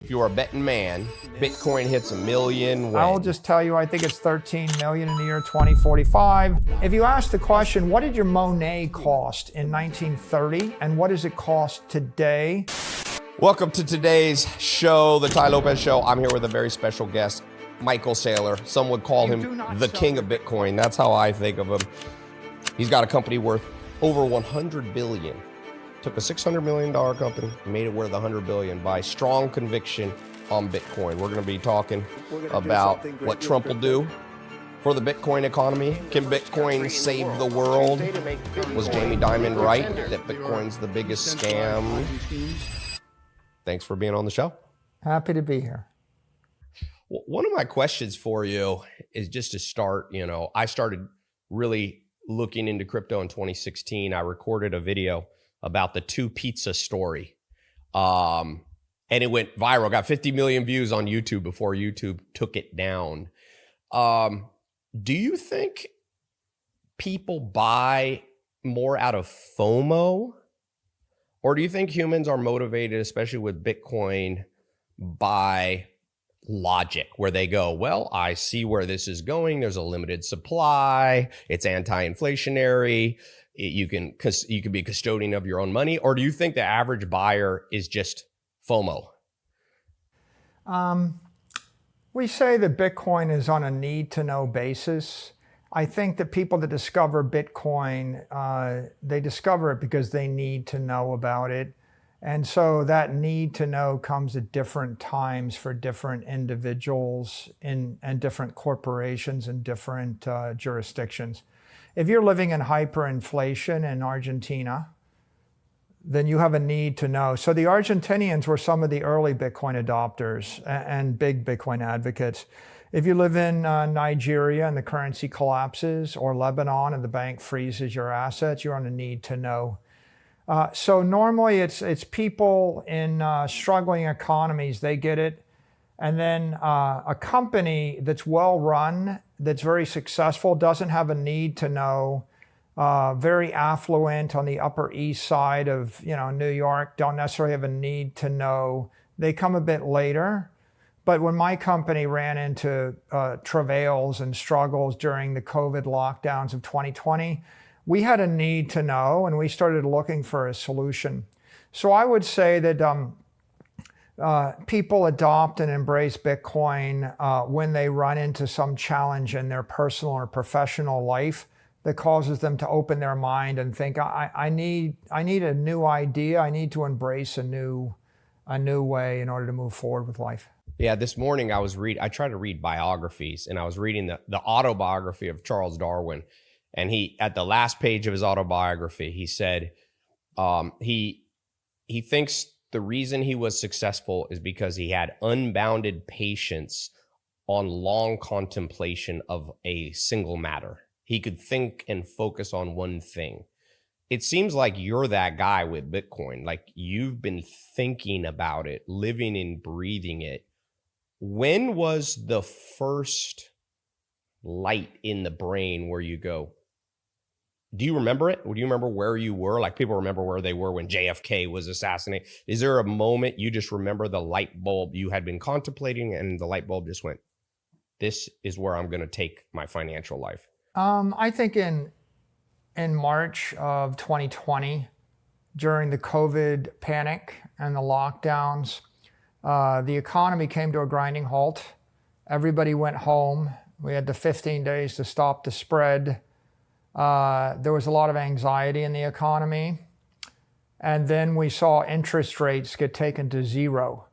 If you are a betting man, Bitcoin hits $1 million when? I'll just tell you, I think it's 13 million in the year 2045. If you ask the question, what did your Monet cost in 1930 and what does it cost today? Welcome to today's show, the Tai Lopez Show. I'm here with a very special guest, Michael Saylor. Some would call him the king of Bitcoin. That's how I think of him. He's got a company worth over 100 billion. Took a $600 million company, made it worth 100 billion by strong conviction on Bitcoin. We're going to be talking about what Trump will do for the Bitcoin economy. Can Bitcoin save the world? Was Jamie Dimon right that Bitcoin's the biggest scam? Thanks for being on the show. Happy to be here. One of my questions for you is just to start, I started really looking into crypto in 2016. I recorded a video about the two pizza story. And it went viral, got 50 million views on YouTube before YouTube took it down. Do you think people buy more out of FOMO? Or do you think humans are motivated, especially with Bitcoin, by logic, where they go, well, I see where this is going. There's a limited supply. It's anti-inflationary. You can be a custodian of your own money. Or do you think the average buyer is just FOMO? We say that Bitcoin is on a need-to-know basis. I think that people that discover Bitcoin, they discover it because they need to know about it. And so that need to know comes at different times for different individuals and different corporations and different jurisdictions. If you're living in hyperinflation in Argentina, then you have a need to know. So the Argentinians were some of the early Bitcoin adopters and big Bitcoin advocates. If you live in Nigeria and the currency collapses, or Lebanon and the bank freezes your assets, you're on a need to know. So normally it's people in struggling economies, they get it. And then a company that's well run, that's very successful, doesn't have a need to know. Very affluent on the Upper East Side of New York, don't necessarily have a need to know. They come a bit later. But when my company ran into travails and struggles during the COVID lockdowns of 2020, we had a need to know, and we started looking for a solution. So I would say that people adopt and embrace Bitcoin when they run into some challenge in their personal or professional life that causes them to open their mind and think, I need a new idea. I need to embrace a new way in order to move forward with life. Yeah, this morning I try to read biographies, and I was reading the autobiography of Charles Darwin. And he, at the last page of his autobiography, he said he thinks the reason he was successful is because he had unbounded patience on long contemplation of a single matter. He could think and focus on one thing. It seems like you're that guy with Bitcoin. Like, you've been thinking about it, living and breathing it. When was the first light in the brain where you go, do you remember it? Do you remember where you were? Like, people remember where they were when JFK was assassinated. Is there a moment you just remember the light bulb you had been contemplating and the light bulb just went, this is where I'm going to take my financial life? I think in March of 2020, during the COVID panic and the lockdowns, the economy came to a grinding halt. Everybody went home. We had the 15 days to stop the spread. There was a lot of anxiety in the economy. And then we saw interest rates get taken to zero.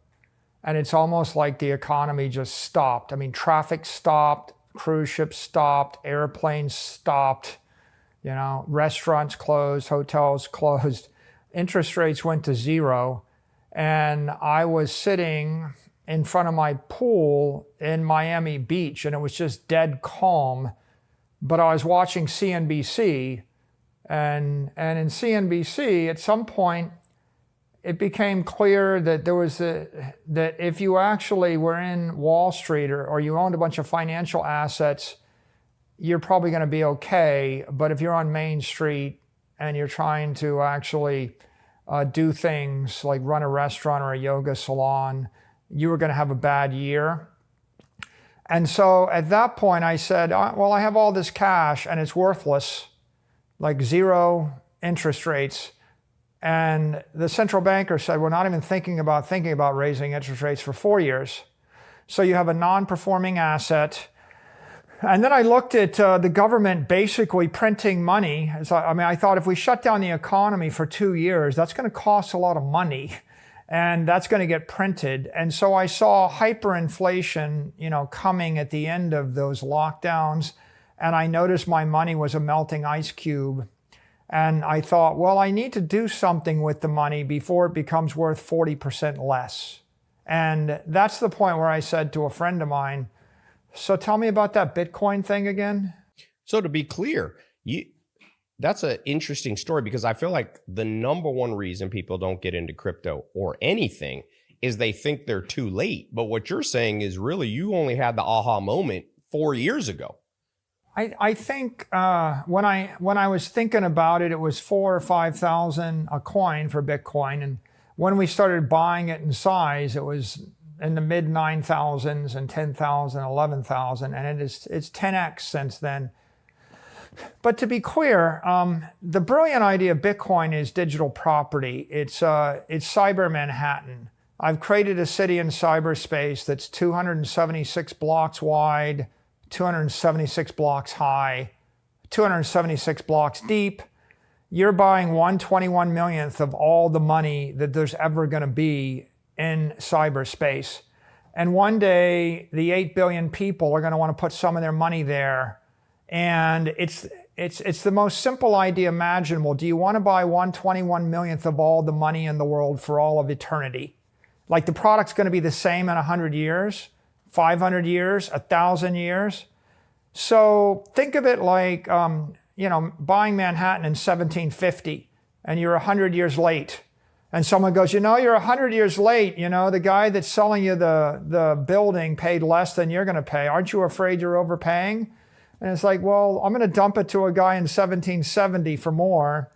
And it's almost like the economy just stopped. I mean, traffic stopped, cruise ships stopped, airplanes stopped, restaurants closed, hotels closed. Interest rates went to zero. And I was sitting in front of my pool in Miami Beach, and it was just dead calm. But I was watching CNBC, and in CNBC, at some point, it became clear that that if you actually were in Wall Street or you owned a bunch of financial assets, you're probably going to be okay. But if you're on Main Street and you're trying to actually do things like run a restaurant or a yoga salon, you were going to have a bad year. And so at that point I said, well, I have all this cash and it's worthless, like 0 interest rates. And the central banker said, we're not even thinking about raising interest rates for 4 years. So you have a non-performing asset. And then I looked at the government basically printing money. So, I thought if we shut down the economy for 2 years, that's going to cost a lot of money. And that's going to get printed. And so I saw hyperinflation, coming at the end of those lockdowns. And I noticed my money was a melting ice cube. And I thought, well, I need to do something with the money before it becomes worth 40% less. And that's the point where I said to a friend of mine, so tell me about that Bitcoin thing again. So to be clear, that's an interesting story, because I feel like the number one reason people don't get into crypto or anything is they think they're too late. But what you're saying is really you only had the aha moment 4 years ago. I think when I was thinking about it, it was 4,000 or 5,000 a coin for Bitcoin. And when we started buying it in size, it was in the mid 9,000s and 10,000, 11,000. And it's 10x since then. But to be clear, the brilliant idea of Bitcoin is digital property. It's cyber Manhattan. I've created a city in cyberspace that's 276 blocks wide, 276 blocks high, 276 blocks deep. You're buying 1/21 millionth of all the money that there's ever going to be in cyberspace. And one day, the 8 billion people are going to want to put some of their money there. And it's the most simple idea imaginable. Do you want to buy 1/21 millionth of all the money in the world for all of eternity? Like the product's going to be the same in 100 years, 500 years, 1,000 years. So think of it like, buying Manhattan in 1750 and you're 100 years late. And someone goes, you're 100 years late. The guy that's selling you the building paid less than you're going to pay. Aren't you afraid you're overpaying? And it's like, well, I'm going to dump it to a guy in 1770 for more.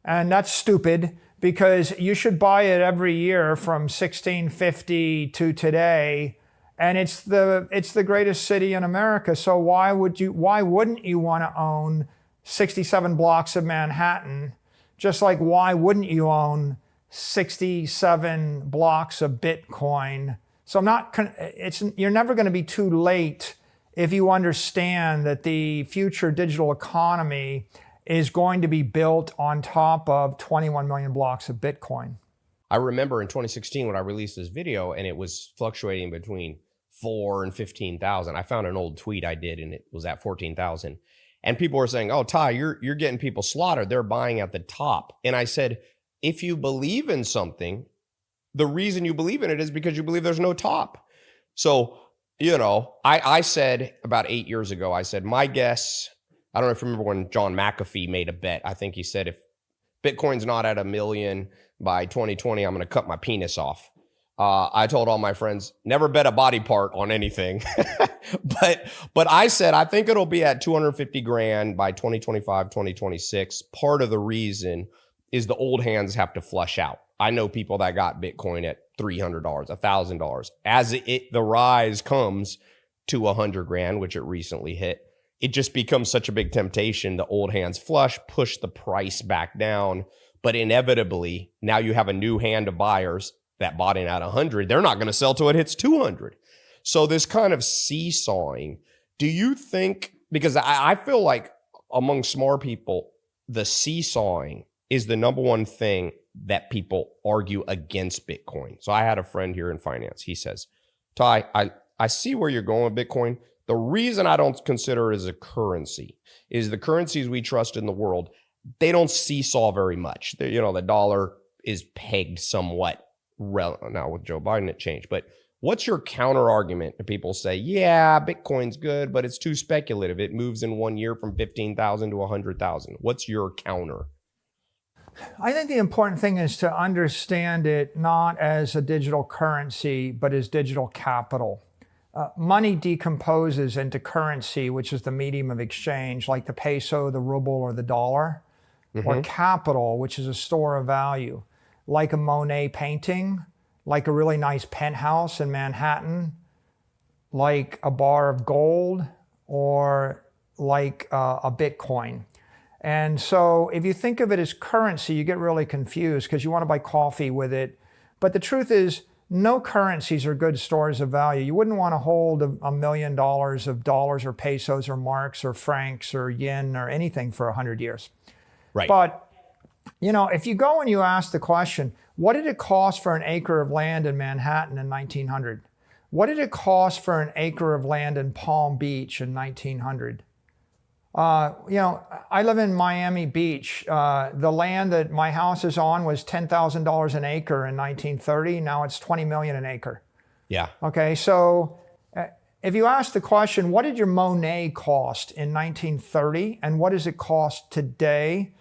And that's stupid, because you should buy it every year from 1650 to today. And it's the greatest city in America. So why wouldn't you want to own 67 blocks of Manhattan? Just like why wouldn't you own 67 blocks of Bitcoin? So you're never going to be too late if you understand that the future digital economy is going to be built on top of 21 million blocks of Bitcoin. I remember in 2016 when I released this video and it was fluctuating between 4 and 15,000. I found an old tweet I did and it was at 14,000. And people were saying, oh, Tai, you're getting people slaughtered. They're buying at the top. And I said, if you believe in something, the reason you believe in it is because you believe there's no top. So, I said about 8 years ago, I said, my guess, I don't know if you remember when John McAfee made a bet. I think he said, if Bitcoin's not at 1 million by 2020, I'm going to cut my penis off. I told all my friends, never bet a body part on anything. but I said, I think it'll be at 250 grand by 2025, 2026. Part of the reason is the old hands have to flush out. I know people that got Bitcoin at $300, $1,000. As the rise comes to 100 grand, which it recently hit, it just becomes such a big temptation. The old hands flush, push the price back down. But inevitably, now you have a new hand of buyers that bought in at 100. They're not going to sell till it hits 200. So this kind of seesawing, do you think, because I feel like among smart people, the seesawing is the number one thing that people argue against Bitcoin. So I had a friend here in finance. He says, Tai, I see where you're going with Bitcoin. The reason I don't consider it as a currency is the currencies we trust in the world, they don't seesaw very much. The dollar is pegged somewhat. Now with Joe Biden, it changed. But what's your counter argument to people say, yeah, Bitcoin's good, but it's too speculative. It moves in 1 year from 15,000 to 100,000. What's your counter? I think the important thing is to understand it not as a digital currency, but as digital capital. Money decomposes into currency, which is the medium of exchange, like the peso, the ruble, or the dollar, or capital, which is a store of value, like a Monet painting. like a really nice penthouse in Manhattan, like a bar of gold, or like a Bitcoin. And so if you think of it as currency, you get really confused because you want to buy coffee with it. But the truth is, no currencies are good stores of value. You wouldn't want to hold $1 million of dollars or pesos or marks or francs or yen or anything for 100 years. Right. But, if you go and you ask the question, what did it cost for an acre of land in Manhattan in 1900? What did it cost for an acre of land in Palm Beach in 1900? I live in Miami Beach. The land that my house is on was $10,000 an acre in 1930. Now it's $20 million an acre. Yeah. Okay, so if you ask the question, what did your Monet cost in 1930 and what does it cost today?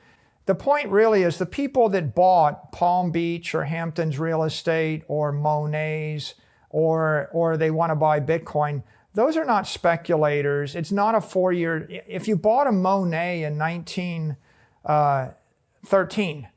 The point really is the people that bought Palm Beach or Hampton's real estate or Monet's or they want to buy Bitcoin, those are not speculators. It's not a 4-year. If you bought a Monet in 1913,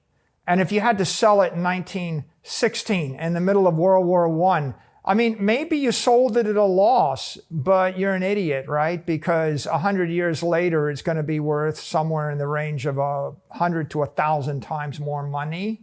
and if you had to sell it in 1916 in the middle of World War I mean, maybe you sold it at a loss, but you're an idiot, right? Because 100 years later, it's going to be worth somewhere in the range of 100 to 1,000 times more money.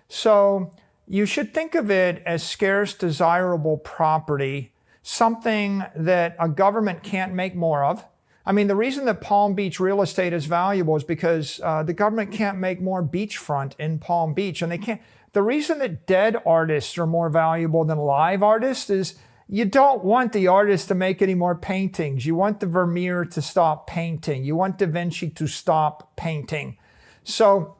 So you should think of it as scarce, desirable property, something that a government can't make more of. I mean, the reason that Palm Beach real estate is valuable is because the government can't make more beachfront in Palm Beach, and they can't. The reason that dead artists are more valuable than live artists is you don't want the artist to make any more paintings. You want the Vermeer to stop painting. You want Da Vinci to stop painting. So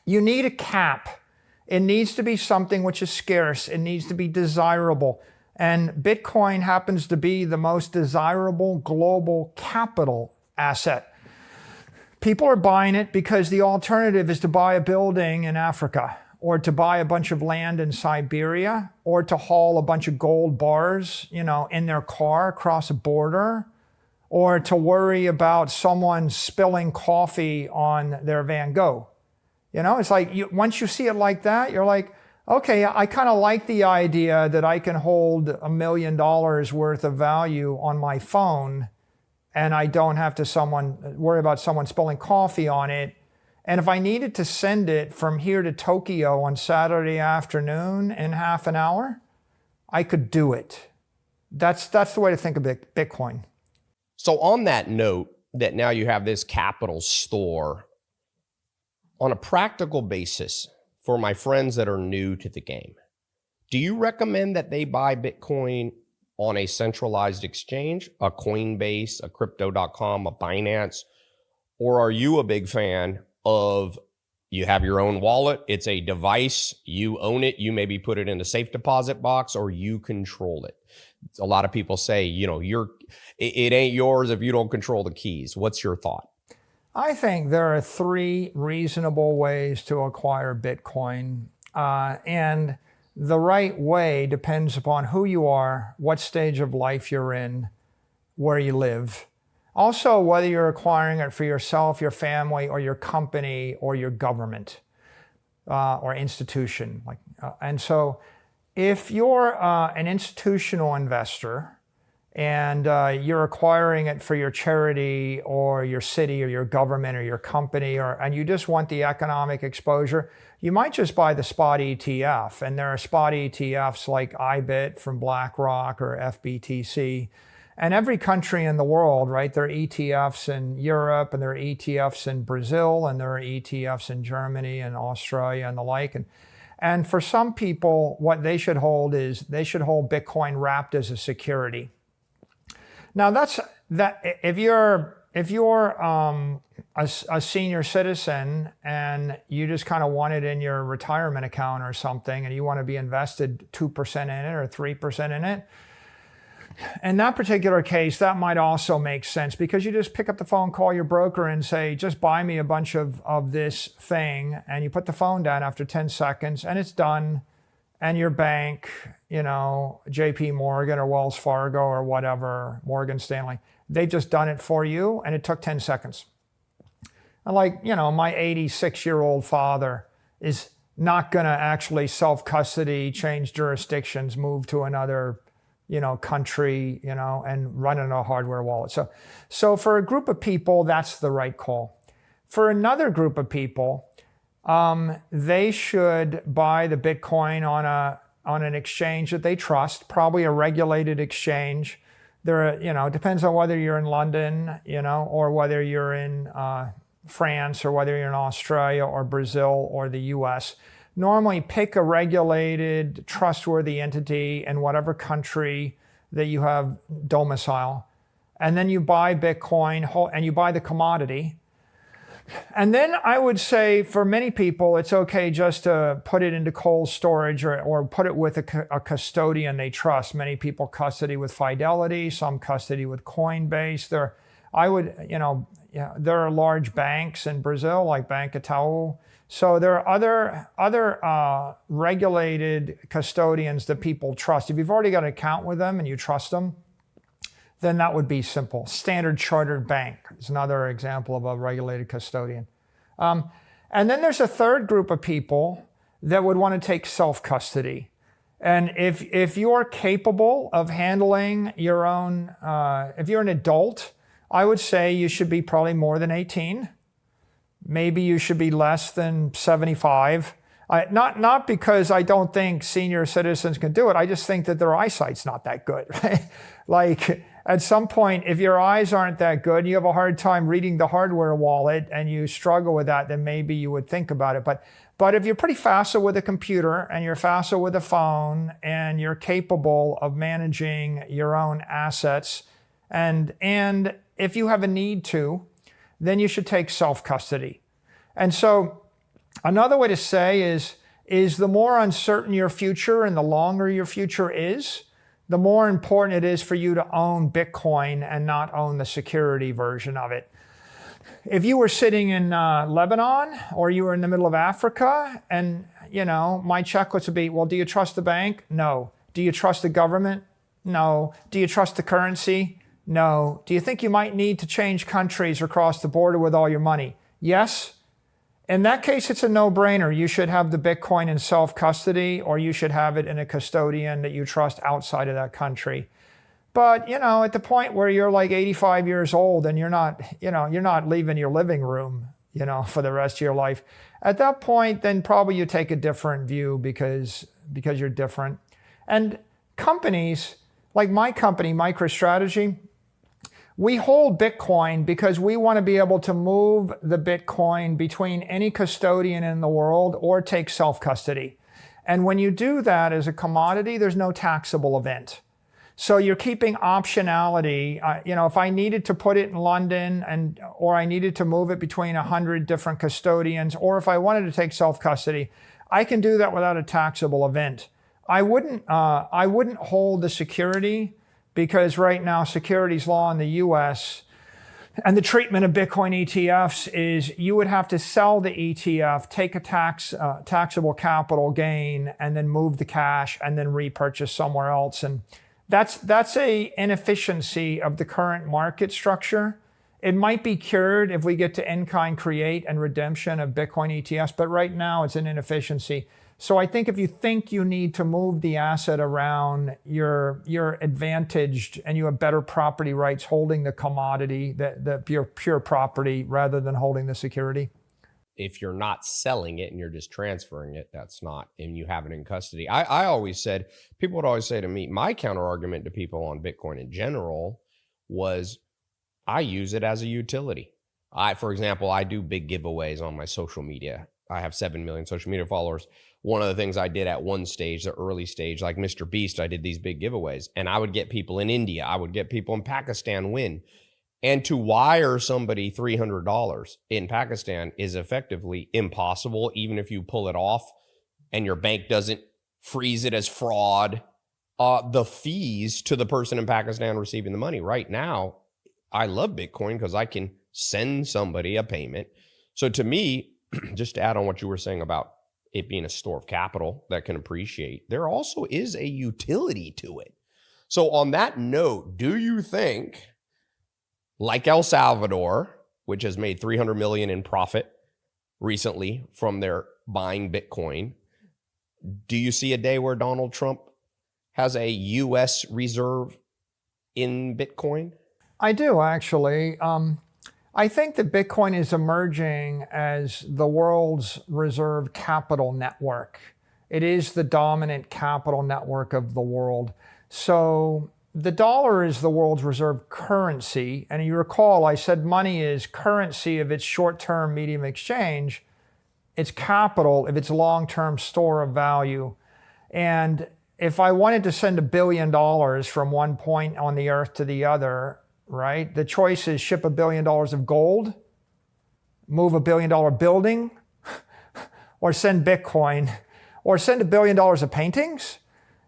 you need a cap. It needs to be something which is scarce. It needs to be desirable. And Bitcoin happens to be the most desirable global capital asset. People are buying it because the alternative is to buy a building in Africa, or to buy a bunch of land in Siberia, or to haul a bunch of gold bars, in their car across a border, or to worry about someone spilling coffee on their Van Gogh. It's like once you see it like that, you're like, okay, I kind of like the idea that I can hold $1 million worth of value on my phone and I don't have to worry about someone spilling coffee on it. And if I needed to send it from here to Tokyo on Saturday afternoon in half an hour, I could do it. That's the way to think of Bitcoin. So on that note, that now you have this capital store, on a practical basis, for my friends that are new to the game, do you recommend that they buy Bitcoin on a centralized exchange, a Coinbase, a Crypto.com, a Binance, or are you a big fan of you have your own wallet, it's a device, you own it, you maybe put it in a safe deposit box or you control it? A lot of people say, it ain't yours if you don't control the keys. What's your thought? I think there are 3 reasonable ways to acquire Bitcoin. And the right way depends upon who you are, what stage of life you're in, where you live. Also, whether you're acquiring it for yourself, your family, or your company, or your government, or institution. And so if you're an institutional investor, and you're acquiring it for your charity or your city or your government or your company, and you just want the economic exposure, you might just buy the spot ETF. And there are spot ETFs like IBIT from BlackRock or FBTC. And every country in the world, right, there are ETFs in Europe, and there are ETFs in Brazil, and there are ETFs in Germany and Australia and the like. And for some people, what they should hold is they should hold Bitcoin wrapped as a security. Now if you're a senior citizen and you just kind of want it in your retirement account or something, and you want to be invested 2% in it or 3% in it, in that particular case, that might also make sense, because you just pick up the phone, call your broker and say, just buy me a bunch of this thing. And you put the phone down after 10 seconds and it's done. And your bank, JP Morgan or Wells Fargo or whatever, Morgan Stanley, they've just done it for you and it took 10 seconds. And my 86-year-old father is not going to actually self-custody, change jurisdictions, move to another, country, and run in a hardware wallet. So for a group of people, that's the right call. For another group of people, they should buy the Bitcoin on an exchange that they trust, probably a regulated exchange. It depends on whether you're in London, or whether you're in France, or whether you're in Australia or Brazil or the US. Normally pick a regulated, trustworthy entity in whatever country that you have domicile. And then you buy Bitcoin and you buy the commodity. And then I would say for many people, it's okay just to put it into cold storage or put it with a custodian they trust. Many people custody with Fidelity, some custody with Coinbase. There are large banks in Brazil like Banco Itaú. So there are other regulated custodians that people trust. If you've already got an account with them and you trust them, then that would be simple. Standard Chartered Bank is another example of a regulated custodian. And then there's a third group of people that would want to take self-custody. And if you're capable of handling your own, if you're an adult, I would say you should be probably more than 18. Maybe you should be less than 75. Not because I don't think senior citizens can do it. I just think that their eyesight's not that good, right? Like at some point, if your eyes aren't that good, you have a hard time reading the hardware wallet and you struggle with that, then maybe you would think about it. But if you're pretty facile with a computer and you're facile with a phone and you're capable of managing your own assets, and if you have a need to, then you should take self-custody. And so another way to say is the more uncertain your future and the longer your future is, the more important it is for you to own Bitcoin and not own the security version of it. If you were sitting in Lebanon or you were in the middle of Africa and, my checklist would be, well, do you trust the bank? No. Do you trust the government? No. Do you trust the currency? No. Do you think you might need to change countries or cross the border with all your money? Yes. In that case, it's a no-brainer. You should have the Bitcoin in self-custody, or you should have it in a custodian that you trust outside of that country. But, at the point where you're like 85 years old and you're not leaving your living room, for the rest of your life, at that point, then probably you take a different view because you're different. And companies, like my company, MicroStrategy, we hold Bitcoin because we want to be able to move the Bitcoin between any custodian in the world or take self-custody. And when you do that as a commodity, there's no taxable event. So you're keeping optionality. If I needed to put it in London or I needed to move it between 100 different custodians, or if I wanted to take self-custody, I can do that without a taxable event. I wouldn't hold the security, because right now securities law in the US and the treatment of Bitcoin ETFs is you would have to sell the ETF, take a taxable capital gain, and then move the cash and then repurchase somewhere else. And that's a inefficiency of the current market structure. It might be cured if we get to in-kind create and redemption of Bitcoin ETFs, but right now it's an inefficiency. So I think if you think you need to move the asset around, you're advantaged and you have better property rights holding the commodity, the pure property, rather than holding the security. If you're not selling it and you're just transferring it, that's not, and you have it in custody. I always said, people would always say to me, my counter argument to people on Bitcoin in general was, I use it as a utility. For example, I do big giveaways on my social media. I have 7 million social media followers. One of the things I did at one stage, the early stage, like Mr. Beast, I did these big giveaways, and I would get people in India. I would get people in Pakistan win. And to wire somebody $300 in Pakistan is effectively impossible, even if you pull it off and your bank doesn't freeze it as fraud. The fees to the person in Pakistan receiving the money right now, I love Bitcoin because I can send somebody a payment. So to me, just to add on what you were saying about it being a store of capital that can appreciate, there also is a utility to it. So on that note, do you think, like El Salvador, which has made $300 million in profit recently from their buying Bitcoin. Do you see a day where Donald Trump has a U.S. reserve in Bitcoin? I do, actually. I think that Bitcoin is emerging as the world's reserve capital network. It is the dominant capital network of the world. So the dollar is the world's reserve currency. And you recall, I said money is currency if it's short-term medium exchange. It's capital if it's long-term store of value. And if I wanted to send $1 billion from one point on the earth to the other, right? The choice is ship $1 billion of gold, move $1 billion building, or send Bitcoin, or send $1 billion of paintings.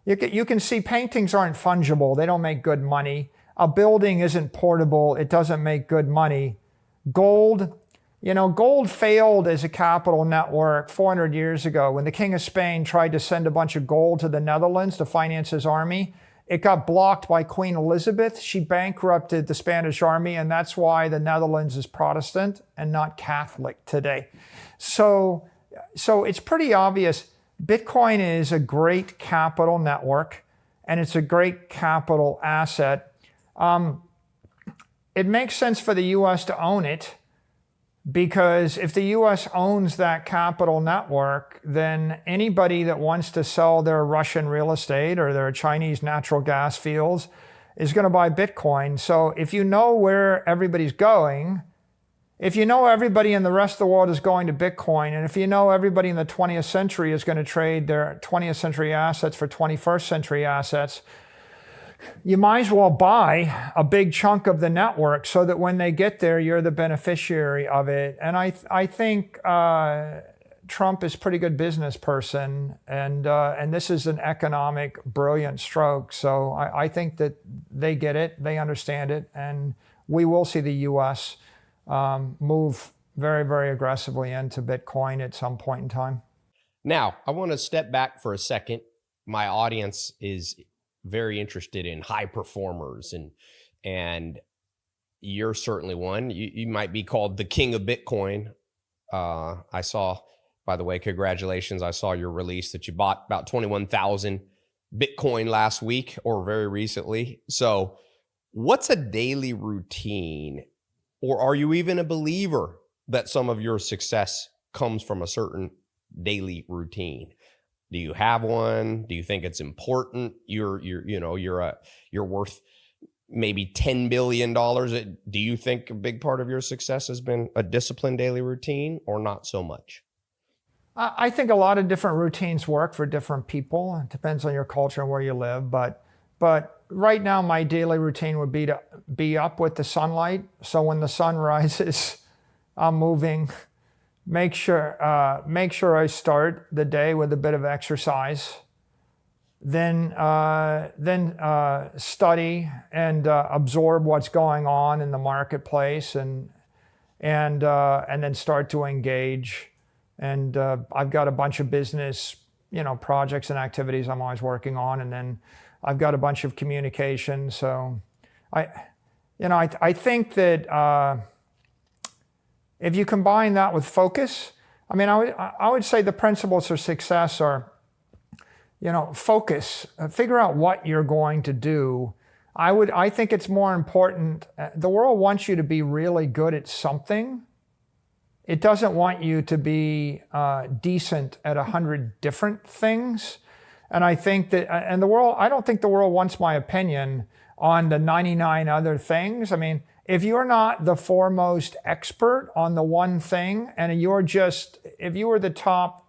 You can see paintings aren't fungible. They don't make good money. A building isn't portable. It doesn't make good money. Gold, gold failed as a capital network 400 years ago when the King of Spain tried to send a bunch of gold to the Netherlands to finance his army. It got blocked by Queen Elizabeth. She bankrupted the Spanish army, and that's why the Netherlands is Protestant and not Catholic today. So it's pretty obvious. Bitcoin is a great capital network, and it's a great capital asset. It makes sense for the U.S. to own it, because if the U.S. owns that capital network, then anybody that wants to sell their Russian real estate or their Chinese natural gas fields is going to buy Bitcoin. So if you know where everybody's going, if you know everybody in the rest of the world is going to Bitcoin, and if you know everybody in the 20th century is going to trade their 20th century assets for 21st century assets, you might as well buy a big chunk of the network so that when they get there, you're the beneficiary of it. And I think Trump is a pretty good business person, and this is an economic brilliant stroke. So I think that they get it, they understand it, and we will see the U.S. move very, very aggressively into Bitcoin at some point in time. Now, I want to step back for a second. My audience is very interested in high performers, and you're certainly one. You might be called the king of Bitcoin. I saw, by the way, congratulations. I saw your release that you bought about 21,000 Bitcoin last week or very recently. So what's a daily routine, or are you even a believer that some of your success comes from a certain daily routine? Do you have one? Do you think it's important? You're worth maybe $10 billion. Do you think a big part of your success has been a disciplined daily routine, or not so much? I think a lot of different routines work for different people. It depends on your culture and where you live. But right now, my daily routine would be to be up with the sunlight. So when the sun rises, I'm moving. Make sure I start the day with a bit of exercise. Then study and absorb what's going on in the marketplace, and then start to engage. And I've got a bunch of business, projects and activities I'm always working on, and then I've got a bunch of communication. So I think that if you combine that with focus, I would say the principles for success are, focus, figure out what you're going to do. I think it's more important. The world wants you to be really good at something. It doesn't want you to be decent at 100 different things. And I think that, and I don't think the world wants my opinion on the 99 other things. If you're not the foremost expert on the one thing, and if you're the top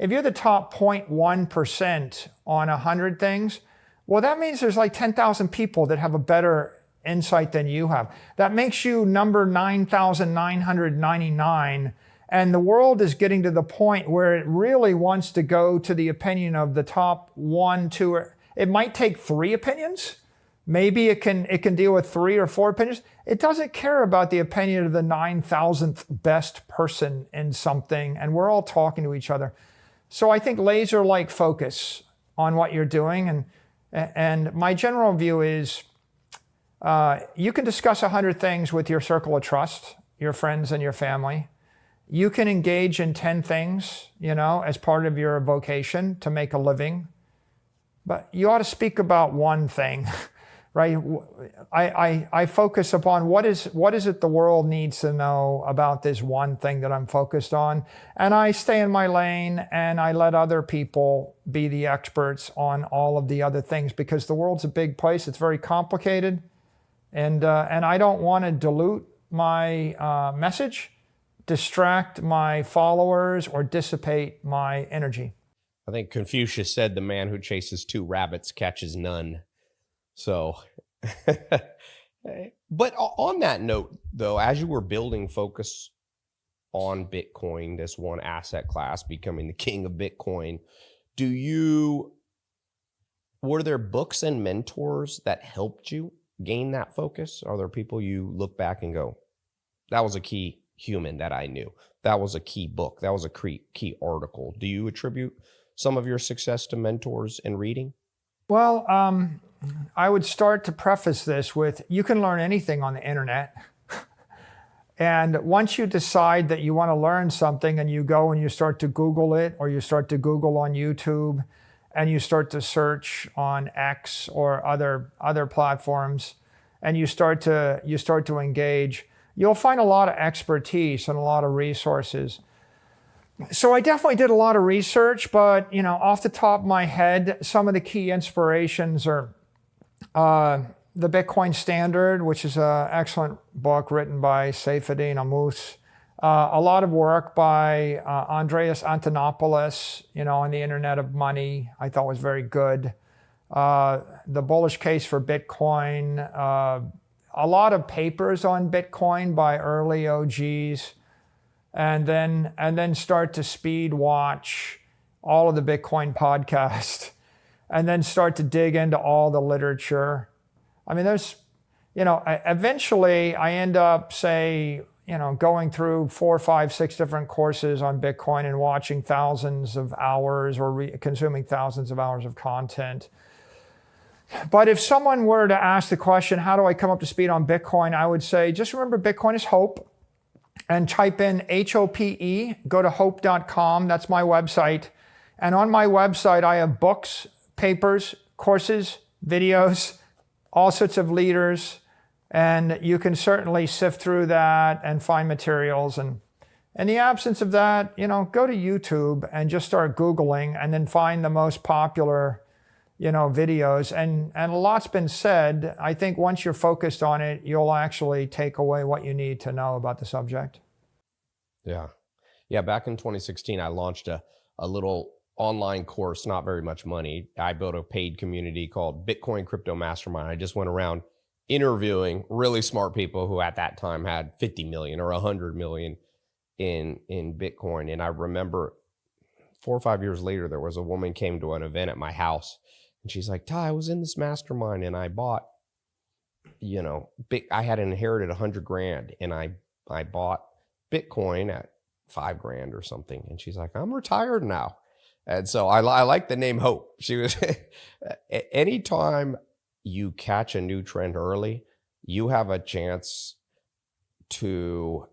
0.1% on 100 things, well, that means there's like 10,000 people that have a better insight than you have. That makes you number 9,999. And the world is getting to the point where it really wants to go to the opinion of the top 1, 2, it might take 3 opinions. Maybe it can deal with 3 or 4 opinions. It doesn't care about the opinion of the 9,000th best person in something, and we're all talking to each other. So I think laser-like focus on what you're doing, and my general view is you can discuss 100 things with your circle of trust, your friends and your family, You can engage in 10 things, as part of your vocation to make a living, but you ought to speak about one thing, right? I focus upon what is it the world needs to know about this one thing that I'm focused on, and I stay in my lane and I let other people be the experts on all of the other things, because the world's a big place. It's very complicated, and I don't want to dilute my message, distract my followers, or dissipate my energy. I think Confucius said the man who chases 2 rabbits catches none. So, but on that note, though, as you were building focus on Bitcoin, this one asset class, becoming the king of Bitcoin, were there books and mentors that helped you gain that focus? Are there people you look back and go, that was a key human that I knew, that was a key book, that was a key article? Do you attribute some of your success to mentors and reading? Well, I would start to preface this with, you can learn anything on the internet. And once you decide that you want to learn something and you go and you start to Google it, or you start to Google on YouTube, and you start to search on X or other platforms, and you start to engage, you'll find a lot of expertise and a lot of resources. So I definitely did a lot of research, but off the top of my head, some of the key inspirations are the Bitcoin Standard, which is an excellent book written by Seyfuddin Ammous. A lot of work by Andreas Antonopoulos, on the Internet of Money, I thought was very good. The Bullish Case for Bitcoin. A lot of papers on Bitcoin by early OGs. And then start to speed watch all of the Bitcoin podcasts, and then start to dig into all the literature. I mean, there's, eventually I end up, going through 4, 5, 6 different courses on Bitcoin and watching thousands of hours, or consuming thousands of hours of content. But if someone were to ask the question, how do I come up to speed on Bitcoin? I would say, just remember, Bitcoin is hope. And type in HOPE, go to hope.com, that's my website. And on my website, I have books, papers, courses, videos, all sorts of leaders. And you can certainly sift through that and find materials. And in the absence of that, go to YouTube and just start Googling, and then find the most popular videos, and a lot's been said. I think once you're focused on it, you'll actually take away what you need to know about the subject. Yeah. Back in 2016, I launched a little online course, not very much money. I built a paid community called Bitcoin Crypto Mastermind. I just went around interviewing really smart people who at that time had 50 million or 100 million in Bitcoin. And I remember 4 or 5 years later, there was a woman came to an event at my house. And she's like, Tai, I was in this mastermind and I bought, I had inherited 100 grand and I bought Bitcoin at 5 grand or something. And she's like, I'm retired now. And so I like the name Hope. She was, anytime you catch a new trend early, you have a chance to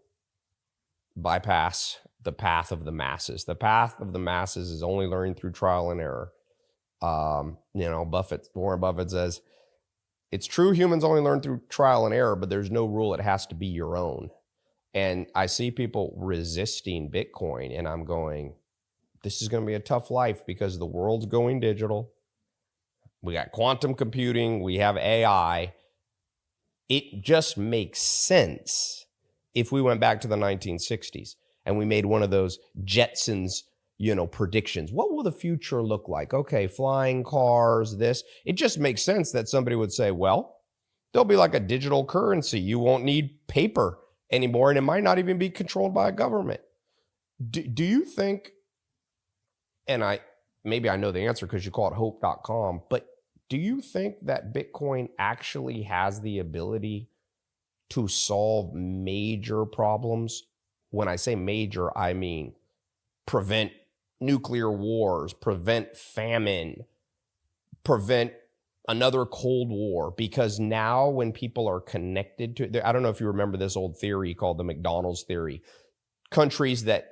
bypass the path of the masses. The path of the masses is only learned through trial and error. Warren Buffett says, it's true humans only learn through trial and error, but there's no rule it has to be your own. And I see people resisting Bitcoin, and I'm going, this is going to be a tough life because the world's going digital. We got quantum computing, we have AI. It just makes sense if we went back to the 1960s and we made one of those Jetsons predictions. What will the future look like? Okay, flying cars, this. It just makes sense that somebody would say, well, there'll be like a digital currency. You won't need paper anymore, and it might not even be controlled by a government. Do you think, and maybe I know the answer because you call it hope.com, but do you think that Bitcoin actually has the ability to solve major problems? When I say major, I mean prevent nuclear wars, prevent famine, prevent another Cold War. Because now when people are connected to, I don't know if you remember this old theory called the McDonald's theory. countries that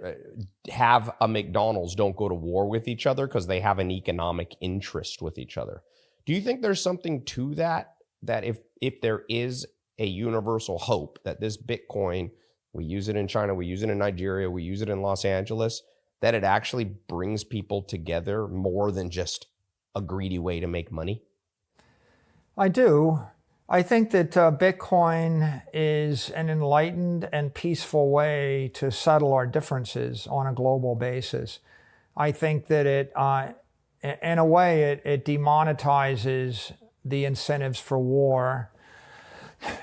have a McDonald's don't go to war with each other because they have an economic interest with each other. Do you think there's something to that, that if there is a universal hope that this Bitcoin, we use it in China, we use it in Nigeria, we use it in Los Angeles, that it actually brings people together more than just a greedy way to make money? I do. I think that Bitcoin is an enlightened and peaceful way to settle our differences on a global basis. I think that it, in a way, it demonetizes the incentives for war.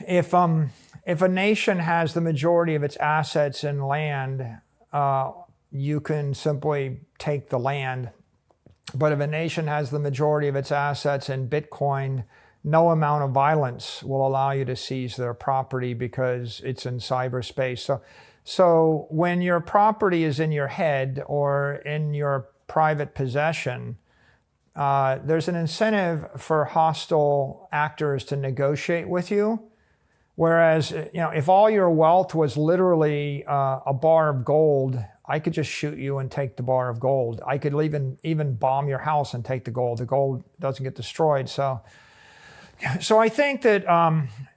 If a nation has the majority of its assets in land, you can simply take the land. But if a nation has the majority of its assets in Bitcoin, no amount of violence will allow you to seize their property because it's in cyberspace. So when your property is in your head or in your private possession, there's an incentive for hostile actors to negotiate with you. Whereas, if all your wealth was literally a bar of gold, I could just shoot you and take the bar of gold. I could even bomb your house and take the gold. The gold doesn't get destroyed. So I think that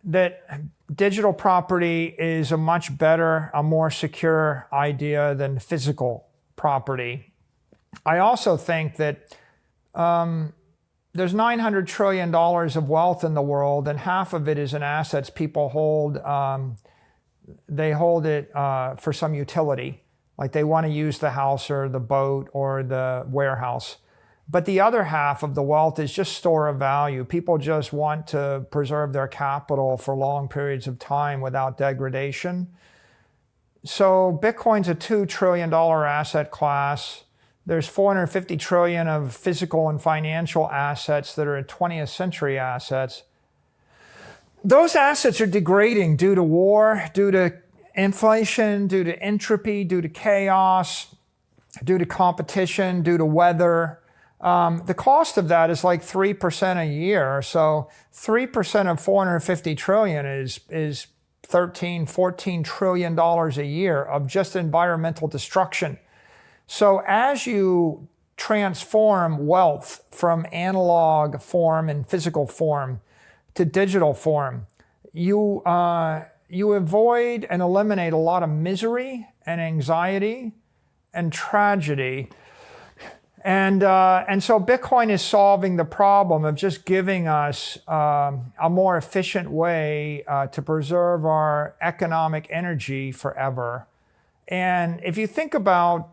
that digital property is a much better, a more secure idea than physical property. I also think that there's $900 trillion of wealth in the world, and half of it is in assets people hold. They hold it for some utility, like they want to use the house or the boat or the warehouse. But the other half of the wealth is just store of value. People just want to preserve their capital for long periods of time without degradation. So Bitcoin's a $2 trillion asset class. There's 450 trillion of physical and financial assets that are 20th century assets. Those assets are degrading due to war, due to inflation, due to entropy, due to chaos, due to competition, due to weather. The cost of that is like 3% a year. So 3% of 450 trillion is 13, 14 trillion dollars a year of just environmental destruction. So as you transform wealth from analog form and physical form to digital form, you avoid and eliminate a lot of misery and anxiety and tragedy. And so Bitcoin is solving the problem of just giving us a more efficient way to preserve our economic energy forever. And if you think about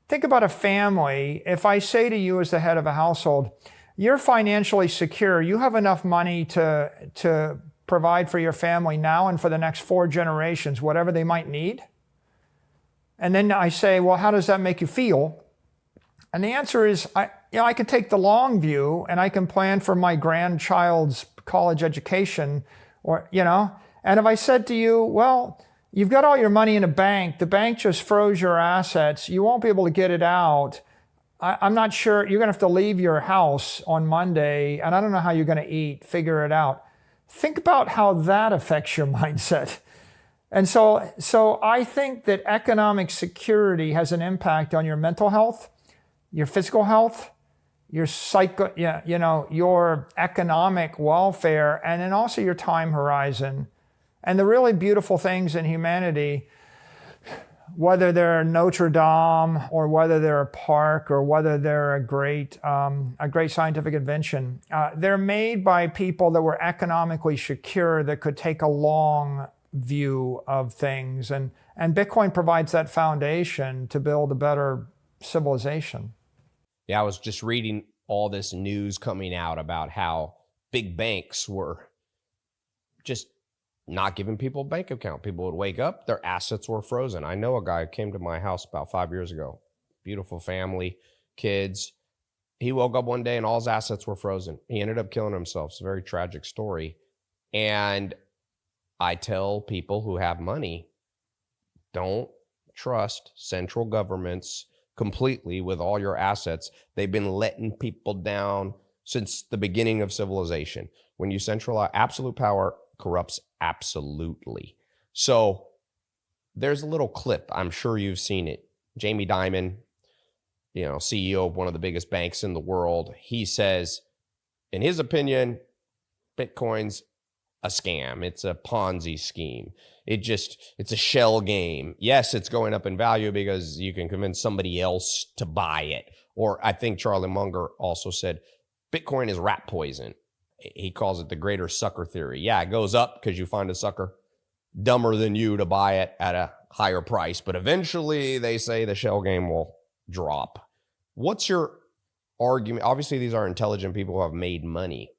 a family, if I say to you as the head of a household, you're financially secure, you have enough money to provide for your family now and for the next 4 generations, whatever they might need. And then I say, well, how does that make you feel? And the answer is, I can take the long view and I can plan for my grandchild's college education, and if I said to you, well, you've got all your money in a bank, the bank just froze your assets, you won't be able to get it out. I'm not sure, you're gonna have to leave your house on Monday and I don't know how you're gonna eat, figure it out. Think about how that affects your mindset. And so I think that economic security has an impact on your mental health, your physical health, your your economic welfare, and then also your time horizon. And the really beautiful things in humanity, whether they're Notre Dame or whether they're a park or whether they're a great scientific invention, they're made by people that were economically secure that could take a long view of things. And Bitcoin provides that foundation to build a better civilization. Yeah, I was just reading all this news coming out about how big banks were just not giving people a bank account. People would wake up, their assets were frozen. I know a guy who came to my house about 5 years ago, beautiful family, kids. He woke up one day and all his assets were frozen. He ended up killing himself. It's a very tragic story. And I tell people who have money, don't trust central governments completely with all your assets. They've been letting people down since the beginning of civilization. When you centralize, absolute power corrupts absolutely. So there's a little clip. I'm sure you've seen it. Jamie Dimon, CEO of one of the biggest banks in the world. He says, in his opinion, Bitcoin's a scam. It's a Ponzi scheme. It's a shell game. Yes, it's going up in value because you can convince somebody else to buy it. Or I think Charlie Munger also said, Bitcoin is rat poison. He calls it the greater sucker theory. Yeah, it goes up because you find a sucker dumber than you to buy it at a higher price. But eventually they say the shell game will drop. What's your argument? Obviously, these are intelligent people who have made money.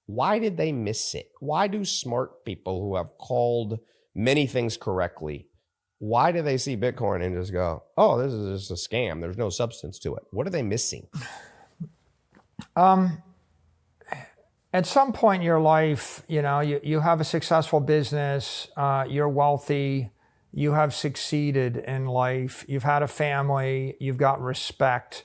Why did they miss it? Why do smart people who have called many things correctly, why do they see Bitcoin and just go, oh, this is just a scam. There's no substance to it. What are they missing? At some point in your life, you have a successful business, you're wealthy, you have succeeded in life, you've had a family, you've got respect,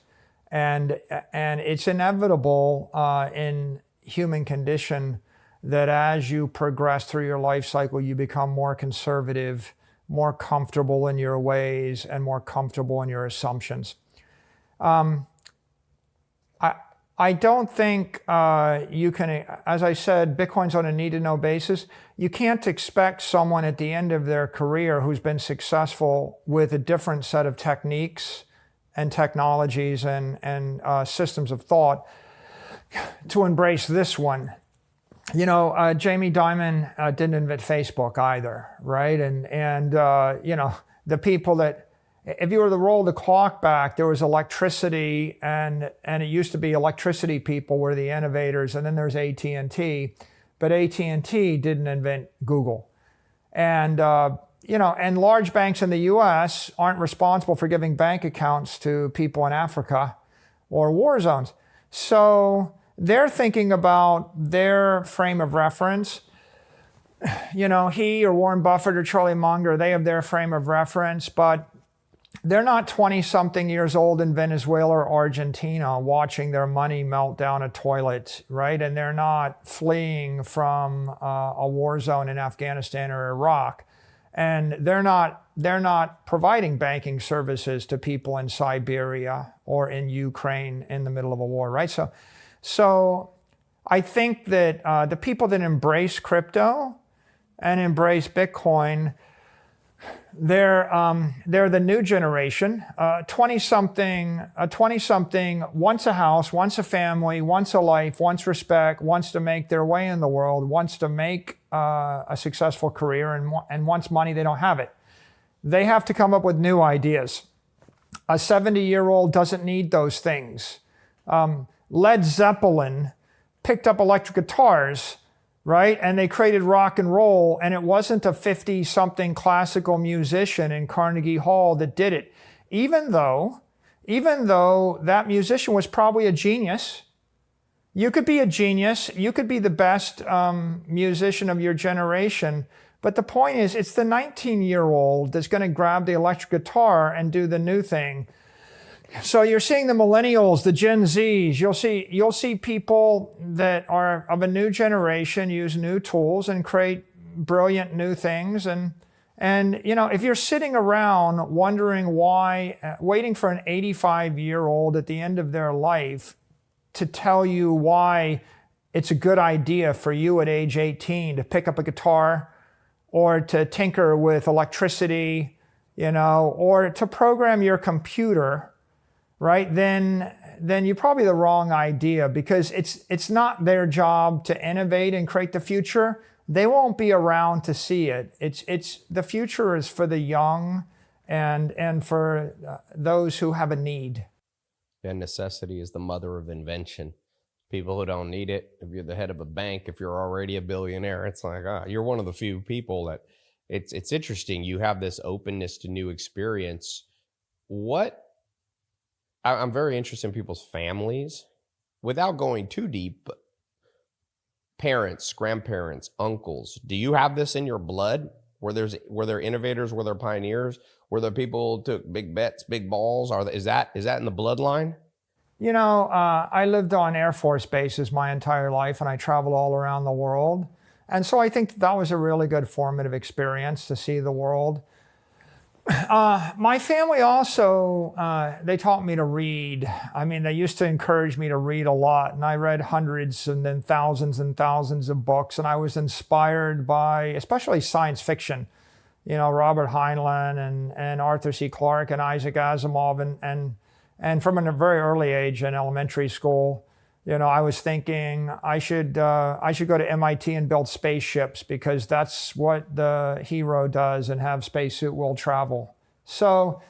and it's inevitable in human condition that as you progress through your life cycle, you become more conservative, more comfortable in your ways, and more comfortable in your assumptions. I don't think you can, as I said, Bitcoin's on a need-to-know basis. You can't expect someone at the end of their career who's been successful with a different set of techniques and technologies and systems of thought to embrace this one. Jamie Dimon didn't invent Facebook either, right? And the people that, if you were to roll the clock back, there was electricity, and it used to be electricity people were the innovators, and then there's AT&T, but AT&T didn't invent Google. And and large banks in the U.S. aren't responsible for giving bank accounts to people in Africa or war zones. So they're thinking about their frame of reference. He or Warren Buffett or Charlie Munger, they have their frame of reference, but they're not 20-something years old in Venezuela or Argentina watching their money melt down a toilet, right? And they're not fleeing from a war zone in Afghanistan or Iraq. And they're not providing banking services to people in Siberia or in Ukraine in the middle of a war, right? So I think that the people that embrace crypto and embrace Bitcoin, they're the new generation. 20-something wants a house, wants a family, wants a life, wants respect, wants to make their way in the world, wants to make a successful career, and wants money. They don't have it. They have to come up with new ideas. A 70-year-old doesn't need those things. Led Zeppelin picked up electric guitars, right? And they created rock and roll, and it wasn't a 50-something classical musician in Carnegie Hall that did it. Even though that musician was probably a genius. You could be a genius. You could be the best musician of your generation. But the point is, it's the 19-year-old that's going to grab the electric guitar and do the new thing. So you're seeing the millennials, the Gen Zs. You'll see people that are of a new generation use new tools and create brilliant new things. And if you're sitting around wondering why, waiting for an 85-year-old at the end of their life to tell you why it's a good idea for you at age 18 to pick up a guitar or to tinker with electricity, or to program your computer, right, then you're probably the wrong idea, because it's not their job to innovate and create the future. They won't be around to see it. It's the future is for the young and for those who have a need. And necessity is the mother of invention. People who don't need it, if you're the head of a bank, if you're already a billionaire, it's like, you're one of the few people that it's interesting. You have this openness to new experience. I'm very interested in people's families, without going too deep, but parents, grandparents, uncles. Do you have this in your blood? Were there innovators? Were there pioneers? Were there people who took big bets, big balls? Is that in the bloodline? I lived on Air Force bases my entire life, and I traveled all around the world. And so I think that was a really good formative experience to see the world. My family also, they taught me to read. I mean, they used to encourage me to read a lot, and I read hundreds and then thousands of books, and I was inspired by especially science fiction. Robert Heinlein and Arthur C. Clarke and Isaac Asimov, and from a very early age in elementary school, I was thinking I should go to MIT and build spaceships because that's what the hero does, and have spacesuit world travel. So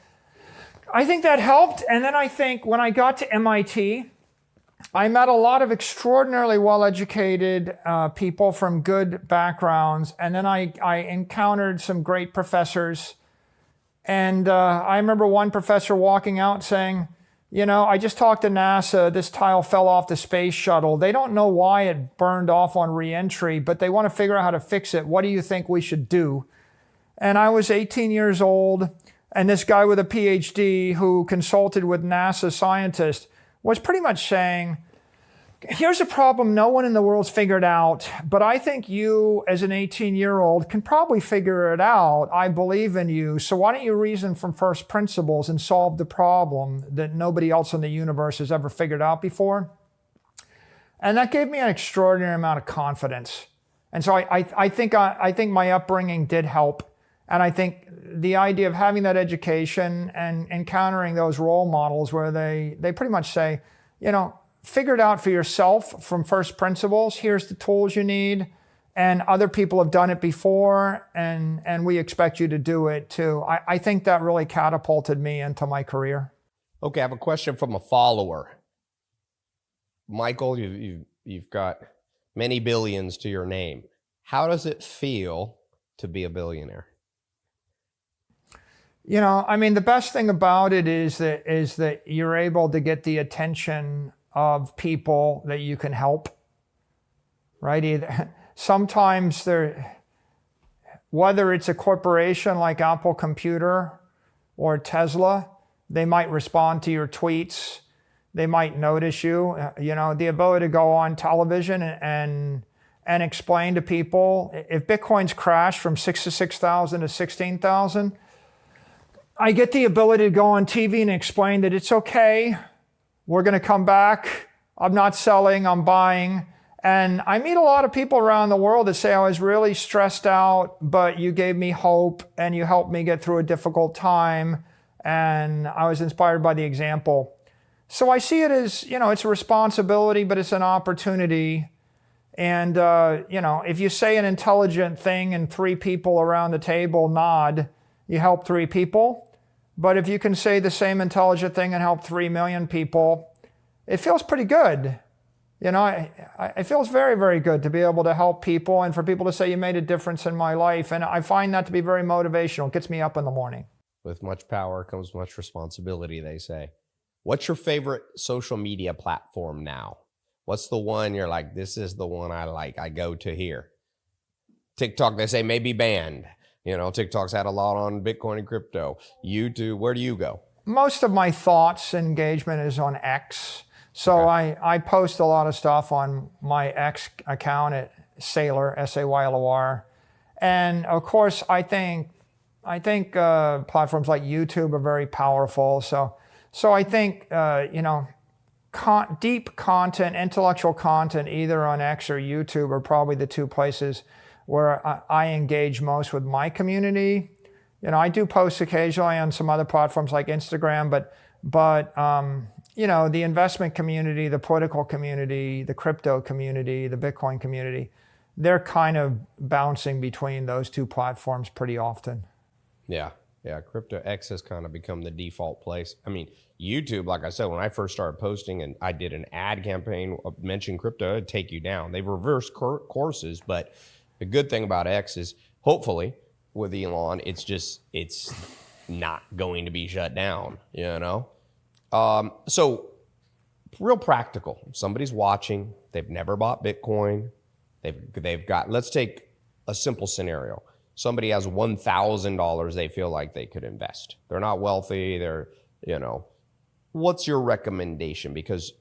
I think that helped. And then I think when I got to MIT, I met a lot of extraordinarily well-educated people from good backgrounds. And then I encountered some great professors. And I remember one professor walking out saying, I just talked to NASA. This tile fell off the space shuttle. They don't know why it burned off on reentry, but they want to figure out how to fix it. What do you think we should do? And I was 18 years old, and this guy with a PhD who consulted with NASA scientists was pretty much saying, here's a problem no one in the world's figured out, but I think you, as an 18-year-old, can probably figure it out. I believe in you. So why don't you reason from first principles and solve the problem that nobody else in the universe has ever figured out before? And that gave me an extraordinary amount of confidence. And so I think my upbringing did help. And I think the idea of having that education and encountering those role models where they pretty much say, figure it out for yourself from first principles. Here's the tools you need. And other people have done it before, and we expect you to do it too. I think that really catapulted me into my career. Okay, I have a question from a follower. Michael, you've got many billions to your name. How does it feel to be a billionaire? The best thing about it is that you're able to get the attention of people that you can help, right? Sometimes whether it's a corporation like Apple Computer or Tesla, they might respond to your tweets. They might notice you. The ability to go on television and explain to people. If Bitcoin's crashed from 66,000 to 16,000, I get the ability to go on TV and explain that it's okay. We're going to come back. I'm not selling, I'm buying. And I meet a lot of people around the world that say, I was really stressed out, but you gave me hope and you helped me get through a difficult time. And I was inspired by the example. So I see it as, it's a responsibility, but it's an opportunity. And, if you say an intelligent thing and 3 people around the table nod, you help 3 people. But if you can say the same intelligent thing and help 3 million people, it feels pretty good. It feels very, very good to be able to help people and for people to say you made a difference in my life. And I find that to be very motivational. It gets me up in the morning. With much power comes much responsibility, they say. What's your favorite social media platform now? What's the one you're like, this is the one I like, I go to here? TikTok, they say, may be banned. TikTok's had a lot on Bitcoin and crypto. YouTube, where do you go? Most of my thoughts and engagement is on X. So okay. I post a lot of stuff on my X account at Saylor, Saylor. And of course, I think platforms like YouTube are very powerful. So I think, deep content, intellectual content, either on X or YouTube are probably the 2 places where I engage most with my community. I do post occasionally on some other platforms like Instagram, but the investment community, the political community, the crypto community, the Bitcoin community, they're kind of bouncing between those 2 platforms pretty often. Yeah. Crypto X has kind of become the default place. I mean, YouTube, like I said, when I first started posting and I did an ad campaign, mentioned crypto, it'd take you down. They've reversed courses, but the good thing about X is, hopefully, with Elon, it's not going to be shut down, So, real practical. Somebody's watching. They've never bought Bitcoin. They've got, let's take a simple scenario. Somebody has $1,000 they feel like they could invest. They're not wealthy. What's your recommendation? Because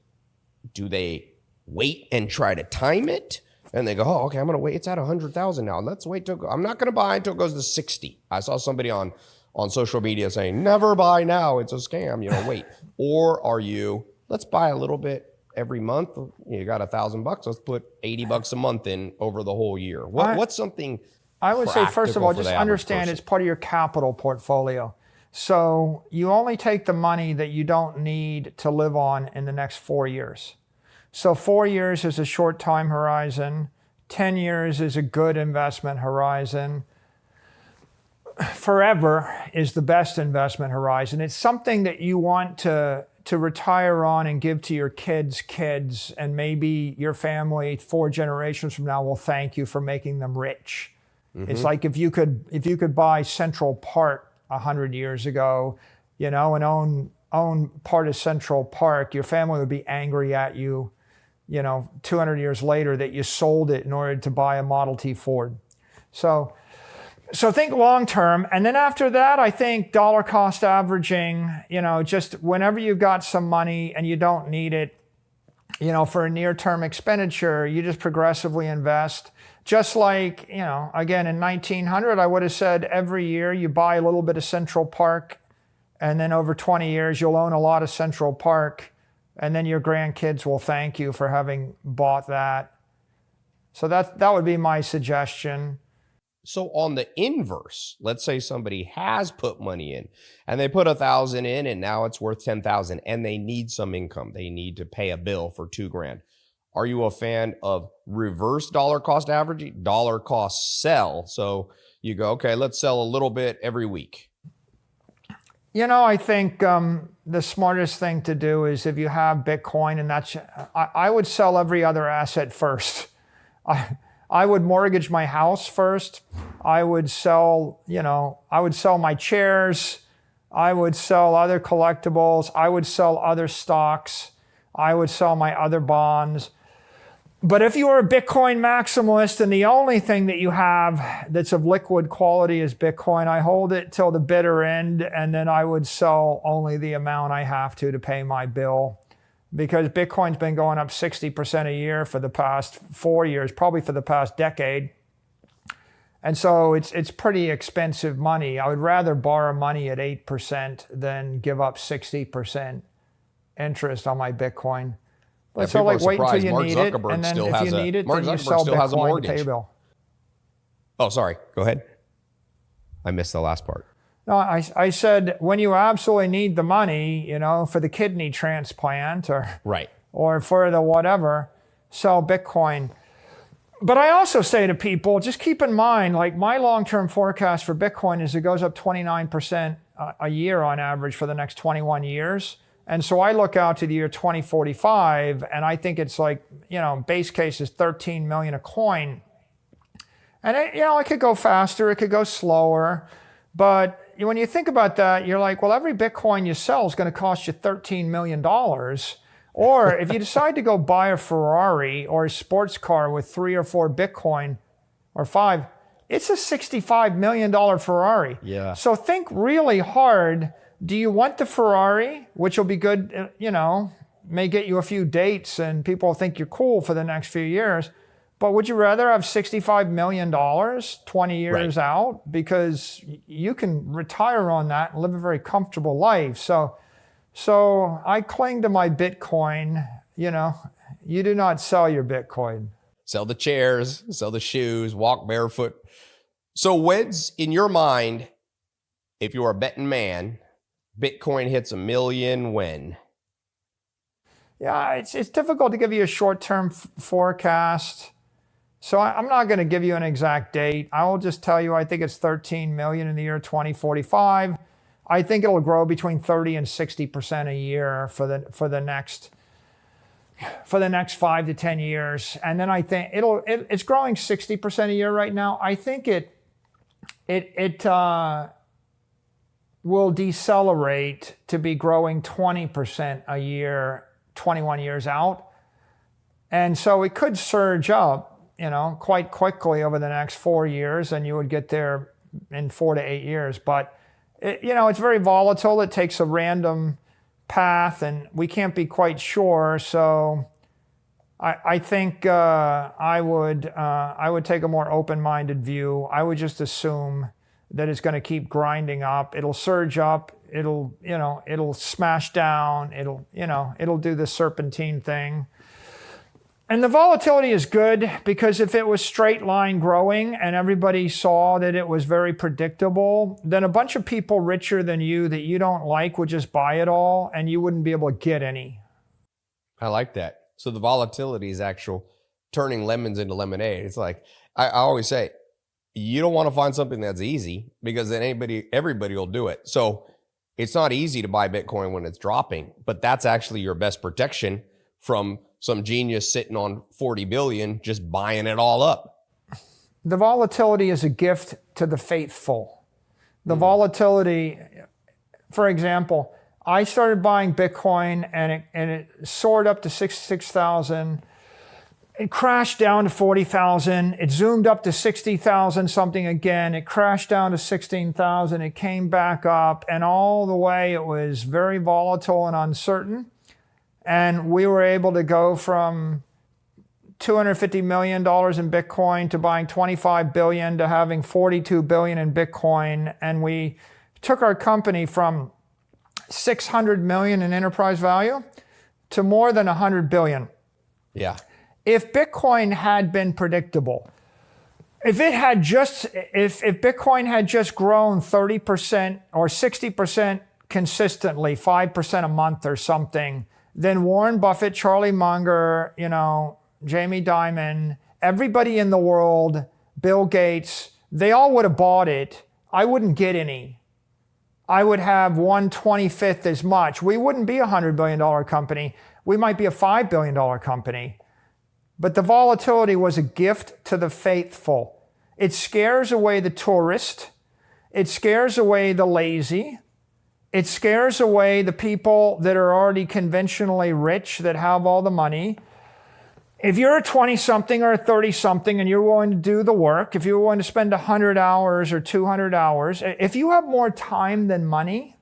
do they wait and try to time it? And they go, oh, okay, I'm going to wait. It's at 100,000 now. Let's wait till I'm not going to buy until it goes to 60. I saw somebody on on social media saying, never buy now, it's a scam, wait. Or are you, let's buy a little bit every month. You got $1,000, let's put $80 a month in over the whole year. What's something I would say, first of all, just understand person? it's part of your capital portfolio. So you only take the money that you don't need to live on in the next 4 years. So 4 years is a short time horizon. 10 years is a good investment horizon. Forever is the best investment horizon. It's something that you want to retire on and give to your kids' kids, and maybe your family 4 generations from now will thank you for making them rich. Mm-hmm. It's like if you could buy Central Park 100 years ago, and own part of Central Park, your family would be angry at you, 200 years later that you sold it in order to buy a Model T Ford. So think long term. And then after that, I think dollar cost averaging, just whenever you've got some money and you don't need it, for a near-term expenditure, you just progressively invest. Just like, again, in 1900, I would have said every year you buy a little bit of Central Park, and then over 20 years, you'll own a lot of Central Park, and then your grandkids will thank you for having bought that. So that would be my suggestion. So on the inverse, let's say somebody has put money in and they put 1,000 in and now it's worth 10,000 and they need some income. They need to pay a bill for $2,000. Are you a fan of reverse dollar cost averaging, dollar cost sell? So you go, okay, let's sell a little bit every week. I think the smartest thing to do is if you have Bitcoin, and I would sell every other asset first. I would mortgage my house first. I would sell my chairs. I would sell other collectibles. I would sell other stocks. I would sell my other bonds. But if you are a Bitcoin maximalist and the only thing that you have that's of liquid quality is Bitcoin, I hold it till the bitter end, and then I would sell only the amount I have to pay my bill. Because Bitcoin's been going up 60% a year for the past 4 years, probably for the past decade. And so it's pretty expensive money. I would rather borrow money at 8% than give up 60% interest on my Bitcoin. But so wait until you need it, and then if you need it, then you sell Bitcoin to pay your bill. Oh, sorry. Go ahead. I missed the last part. No, I said when you absolutely need the money, for the kidney transplant or for the whatever, sell Bitcoin. But I also say to people, just keep in mind, like my long-term forecast for Bitcoin is it goes up 29% a year on average for the next 21 years. And so I look out to the year 2045, and I think it's like, base case is 13 million a coin. And it could go faster, it could go slower. But when you think about that, you're like, well, every Bitcoin you sell is going to cost you $13 million. Or if you decide to go buy a Ferrari or a sports car with 3 or 4 Bitcoin or 5, it's a $65 million Ferrari. Yeah. So think really hard. Do you want the Ferrari, which will be good, may get you a few dates and people will think you're cool for the next few years. But would you rather have $65 million 20 years out? Because you can retire on that and live a very comfortable life. So I cling to my Bitcoin. You do not sell your Bitcoin. Sell the chairs, sell the shoes, walk barefoot. So when's, in your mind, if you're a betting man, Bitcoin hits $1 million when? Yeah, it's difficult to give you a short-term forecast. So I'm not going to give you an exact date. I will just tell you I think it's 13 million in the year 2045. I think it'll grow between 30 and 60% a year for the next 5 to 10 years. And then I think it's growing 60% a year right now. I think it will decelerate to be growing 20% a year 21 years out. And so it could surge up, quite quickly over the next 4 years, and you would get there in 4 to 8 years. But, it's very volatile. It takes a random path, and we can't be quite sure. So I think I would take a more open-minded view. I would just assume that is going to keep grinding up. It'll surge up. It'll smash down. It'll do the serpentine thing. And the volatility is good because if it was straight line growing and everybody saw that it was very predictable, then a bunch of people richer than you that you don't like would just buy it all and you wouldn't be able to get any. I like that. So the volatility is actual turning lemons into lemonade. It's like, I always say, you don't want to find something that's easy because then everybody will do it. So it's not easy to buy Bitcoin when it's dropping, but that's actually your best protection from some genius sitting on 40 billion, just buying it all up. The volatility is a gift to the faithful. The volatility, for example, I started buying Bitcoin and it soared up to 66,000. It crashed down to 40,000. It zoomed up to 60,000 something again. It crashed down to 16,000. It came back up, and all the way it was very volatile and uncertain. And we were able to go from $250 million in Bitcoin to buying 25 billion to having 42 billion in Bitcoin. And we took our company from 600 million in enterprise value to more than 100 billion. Yeah. If Bitcoin had been predictable, if Bitcoin had just grown 30% or 60% consistently, 5% a month or something, then Warren Buffett, Charlie Munger, Jamie Dimon, everybody in the world, Bill Gates, they all would have bought it. I wouldn't get any. I would have 1/25th as much. We wouldn't be a $100 billion company. We might be a $5 billion company. But the volatility was a gift to the faithful. It scares away the tourist. It scares away the lazy. It scares away the people that are already conventionally rich, that have all the money. If you're a 20-something or a 30-something and you're willing to do the work, if you're willing to spend 100 hours or 200 hours, if you have more time than money,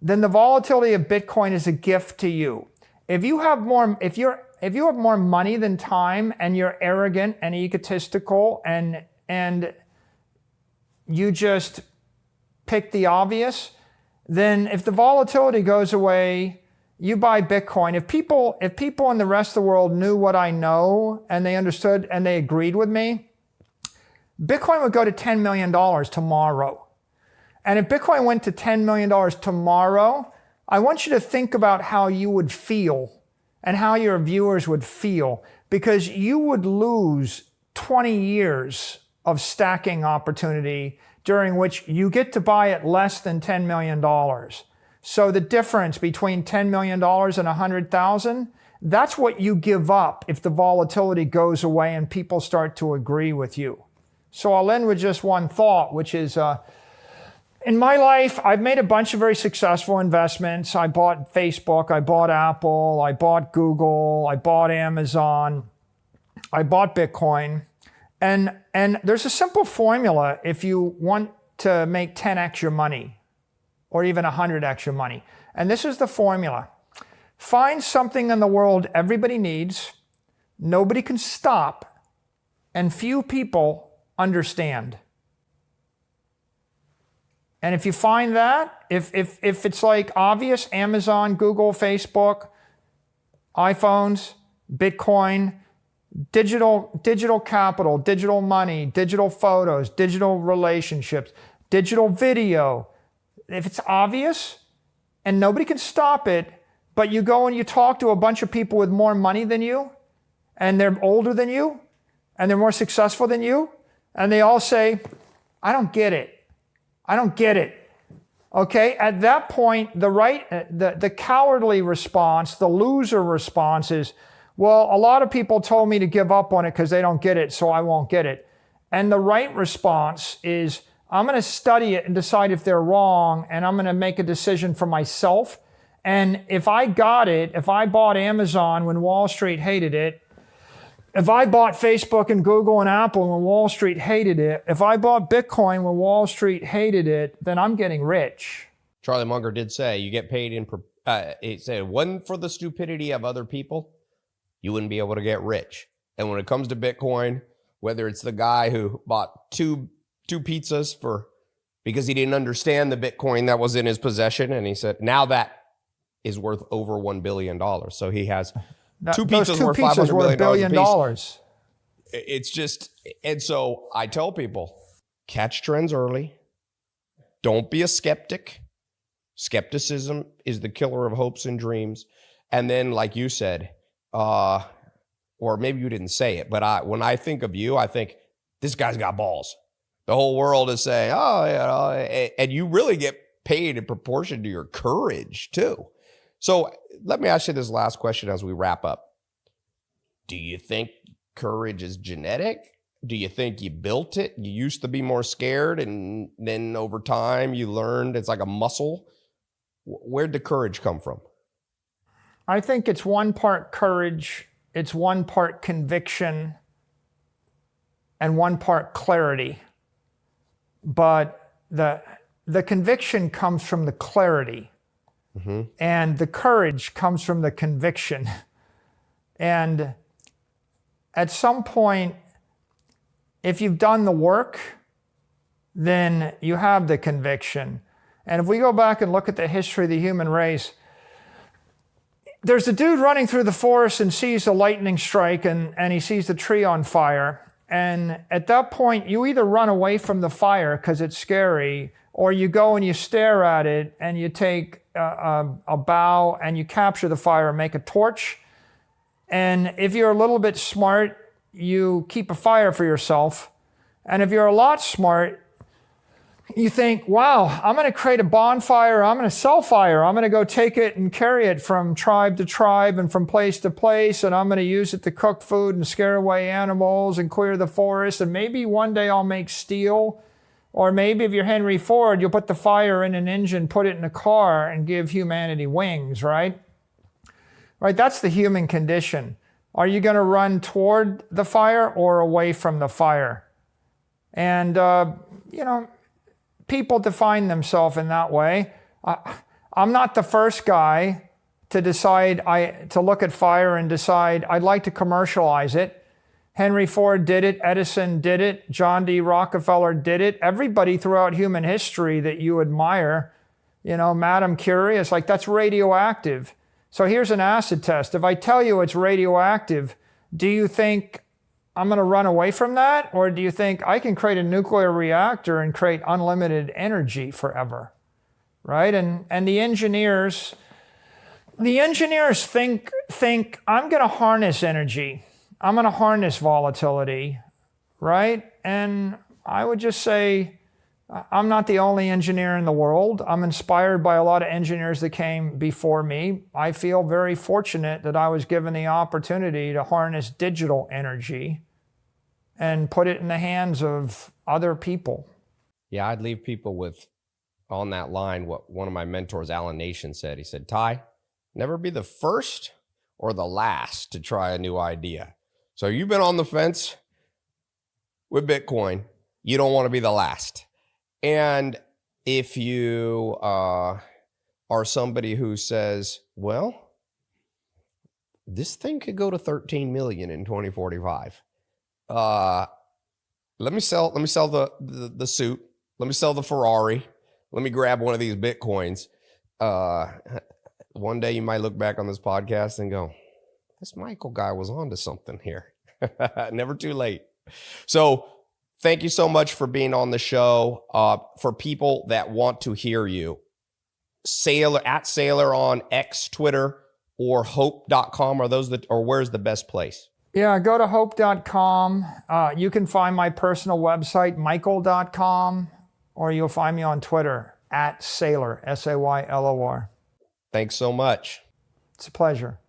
then the volatility of Bitcoin is a gift to you. If you have more money than time and you're arrogant and egotistical and you just pick the obvious, then if the volatility goes away, you buy Bitcoin. If people in the rest of the world knew what I know and they understood and they agreed with me, Bitcoin would go to $10 million tomorrow. And if Bitcoin went to $10 million tomorrow, I want you to think about how you would feel and how your viewers would feel, because you would lose 20 years of stacking opportunity during which you get to buy at less than $10 million. So the difference between $10 million and 100,000, that's what you give up if the volatility goes away and people start to agree with you. So I'll end with just one thought, which is, in my life, I've made a bunch of very successful investments. I bought Facebook, I bought Apple, I bought Google, I bought Amazon, I bought Bitcoin. And there's a simple formula if you want to make 10x your money or even 100x your money. And this is the formula. Find something in the world everybody needs, nobody can stop, and few people understand. And if you find that, if it's like obvious, Amazon, Google, Facebook, iPhones, Bitcoin, digital capital, digital money, digital photos, digital relationships, digital video, if it's obvious and nobody can stop it, but you go and you talk to a bunch of people with more money than you, and they're older than you, and they're more successful than you, and they all say, I don't get it. I don't get it. Okay, at that point, the cowardly response, the loser response is, well, a lot of people told me to give up on it because they don't get it, so I won't get it. And the right response is, I'm going to study it and decide if they're wrong, and I'm going to make a decision for myself. And if I got it, if I bought Amazon when Wall Street hated it, if I bought Facebook and Google and Apple when Wall Street hated it, if I bought Bitcoin when Wall Street hated it, then I'm getting rich. Charlie Munger did say you get paid it said, wasn't for the stupidity of other people, you wouldn't be able to get rich. And when it comes to Bitcoin, whether it's the guy who bought two pizzas for because he didn't understand the Bitcoin that was in his possession. And he said, now that is worth over $1 billion. So he has two pizzas worth $500 billion. It's just, and so I tell people, catch trends early. Don't be a skeptic. Skepticism is the killer of hopes and dreams. And then, like you said, or maybe you didn't say it, but when I think of you, I think this guy's got balls. The whole world is saying, oh, yeah, and you really get paid in proportion to your courage too. So let me ask you this last question as we wrap up. Do you think courage is genetic? Do you think you built it? You used to be more scared, and then over time you learned it's like a muscle. Where'd the courage come from? I think it's one part courage, it's one part conviction, and one part clarity. But the conviction comes from the clarity, and the courage comes from the conviction. And at some point, if you've done the work, then you have the conviction. And if we go back and look at the history of the human race, there's a dude running through the forest and sees a lightning strike, and he sees the tree on fire. And at that point, you either run away from the fire because it's scary, or you go and you stare at it and you take a bough and you capture the fire and make a torch. And if you're a little bit smart, you keep a fire for yourself. And if you're a lot smart, you think, wow, I'm going to create a bonfire. I'm going to sell fire. I'm going to go take it and carry it from tribe to tribe and from place to place. And I'm going to use it to cook food and scare away animals and clear the forest. And maybe one day I'll make steel. Or maybe if you're Henry Ford, you'll put the fire in an engine, put it in a car, and give humanity wings, right? Right, that's the human condition. Are you going to run toward the fire or away from the fire? And, people define themselves in that way. I'm not the first guy to decide, to look at fire and decide I'd like to commercialize it. Henry Ford did it, Edison did it, John D. Rockefeller did it. Everybody throughout human history that you admire, Madame Curie, it's like, that's radioactive. So here's an acid test. If I tell you it's radioactive, do you think I'm going to run away from that? Or do you think I can create a nuclear reactor and create unlimited energy forever? Right? And the engineers think I'm going to harness energy. I'm going to harness volatility, right? And I would just say I'm not the only engineer in the world. I'm inspired by a lot of engineers that came before me. I feel very fortunate that I was given the opportunity to harness digital energy and put it in the hands of other people. Yeah, I'd leave people with, on that line, what one of my mentors, Alan Nation, said. He said, Tai, never be the first or the last to try a new idea. So you've been on the fence with Bitcoin. You don't want to be the last. And if you are somebody who says, well, this thing could go to 13 million in 2045. Let me sell the suit. Let me sell the Ferrari. Let me grab one of these Bitcoins. One day you might look back on this podcast and go, this Michael guy was onto something here. Never too late. So thank you so much for being on the show. For people that want to hear you, Saylor, at Saylor on X, Twitter, or hope.com, or where's the best place? Yeah, go to hope.com. You can find my personal website, michael.com, or you'll find me on Twitter, at Saylor, Saylor. Thanks so much. It's a pleasure.